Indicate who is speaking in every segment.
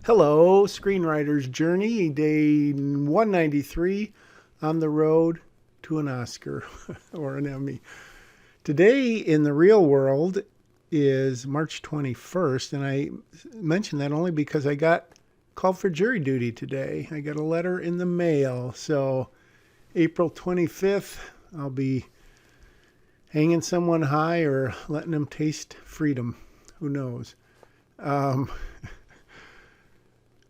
Speaker 1: Hello, Screenwriter's Journey, day 193 on the road to an Oscar or an Emmy. Today in the real world is March 21st, and I mention that only because I got called for jury duty today. I got a letter in the mail. So, April 25th, I'll be hanging someone high or letting them taste freedom. Who knows? Um,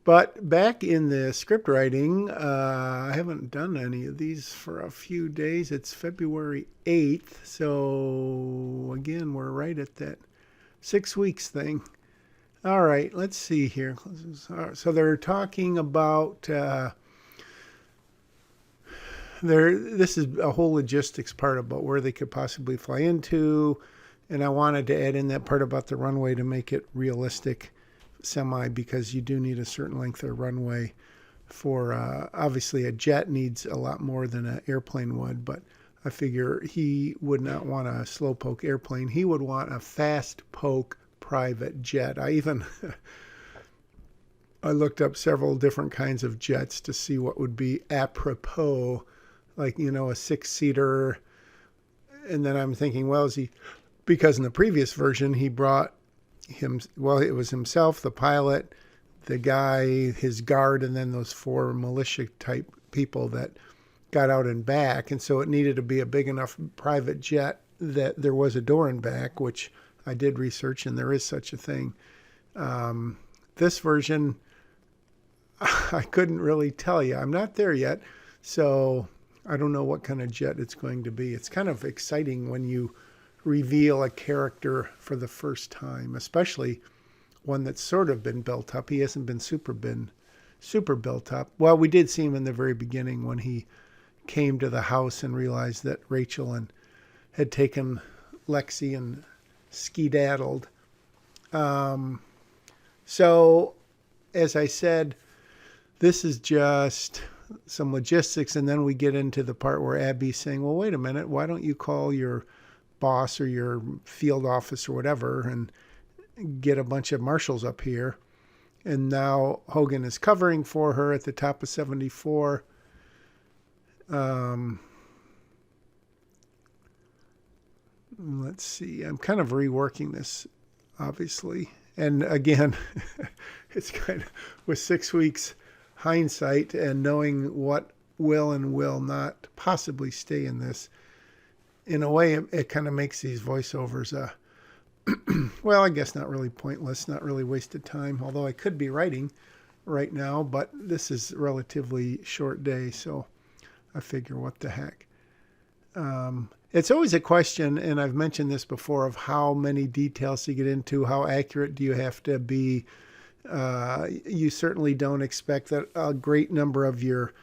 Speaker 1: But back in the script writing, I haven't done any of these for a few days. It's February 8th. So, again, we're right at that 6 weeks thing. All right, let's see here. So, they're talking about. This is a whole logistics part about where they could possibly fly into. And I wanted to add in that part about the runway to make it realistic semi, because you do need a certain length of runway for obviously a jet needs a lot more than an airplane would, but I figure he would not want a slowpoke airplane. He would want a fast poke private jet. I looked up several different kinds of jets to see what would be apropos, like, a six-seater. And then I'm thinking, well, because in the previous version he brought it was himself, the pilot, the guy, his guard, and then those four militia type people that got out and back. And so it needed to be a big enough private jet that there was a door and back, which I did research, and there is such a thing. This version, I couldn't really tell you. I'm not there yet, so I don't know what kind of jet it's going to be. It's kind of exciting when you reveal a character for the first time, especially one that's sort of been built up. He hasn't been super built up. Well, we did see him in the very beginning when he came to the house and realized that Rachel had taken Lexi and skedaddled. So, as I said, this is just some logistics, and then we get into the part where Abby's saying, well, wait a minute, why don't you call your boss or your field office or whatever and get a bunch of marshals up here. And now Hogan is covering for her at the top of 74. Let's see. I'm kind of reworking this, obviously. And again, it's kind of with 6 weeks hindsight and knowing what will and will not possibly stay in this. In a way, it kind of makes these voiceovers, well, I guess not really pointless, not really wasted time, although I could be writing right now, but this is a relatively short day, so I figure what the heck. It's always a question, and I've mentioned this before, of how many details to get into, how accurate do you have to be. You certainly don't expect that a great number of your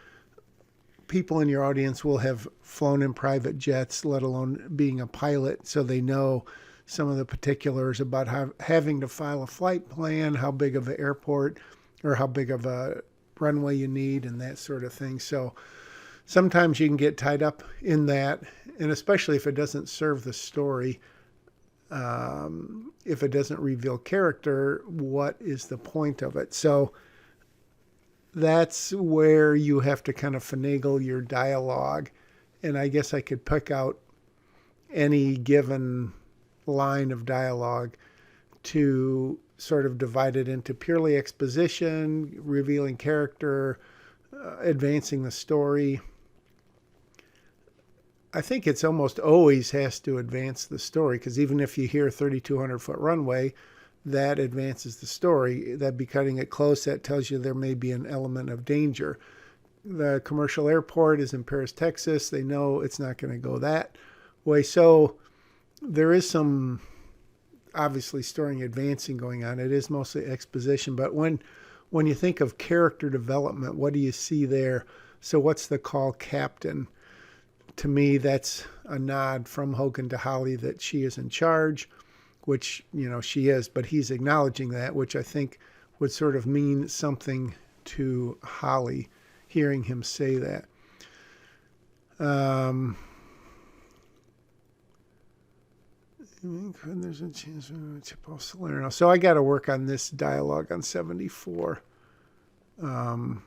Speaker 1: people in your audience will have flown in private jets, let alone being a pilot, so they know some of the particulars about having to file a flight plan, how big of an airport or how big of a runway you need, and that sort of thing. So sometimes you can get tied up in that, and especially if it doesn't serve the story, if it doesn't reveal character, what is the point of it? So that's where you have to kind of finagle your dialogue. And I guess I could pick out any given line of dialogue to sort of divide it into purely exposition, revealing character, advancing the story. I think it's almost always has to advance the story, because even if you hear 3,200-foot runway, that advances the story. That'd be cutting it close. That tells you there may be an element of danger. The commercial airport is in Paris, Texas. They know it's not going to go that way. So there is some, obviously, story advancing going on. It is mostly exposition. But when you think of character development, what do you see there? So what's the call captain? To me, that's a nod from Hogan to Holly that she is in charge, which, she is, but he's acknowledging that, which I think would sort of mean something to Holly, hearing him say that. There's a chance to chip off Salerno. So I got to work on this dialogue on 74. And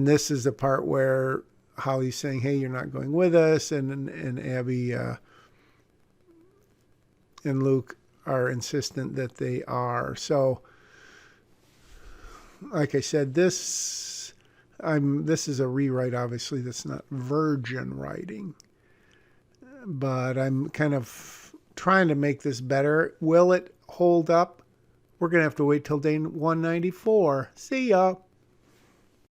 Speaker 1: this is the part where Holly's saying, "Hey, you're not going with us," and Abby and Luke are insistent that they are. So, like I said, this is a rewrite. Obviously, that's not virgin writing, but I'm kind of trying to make this better. Will it hold up? We're gonna have to wait till day 194. See ya.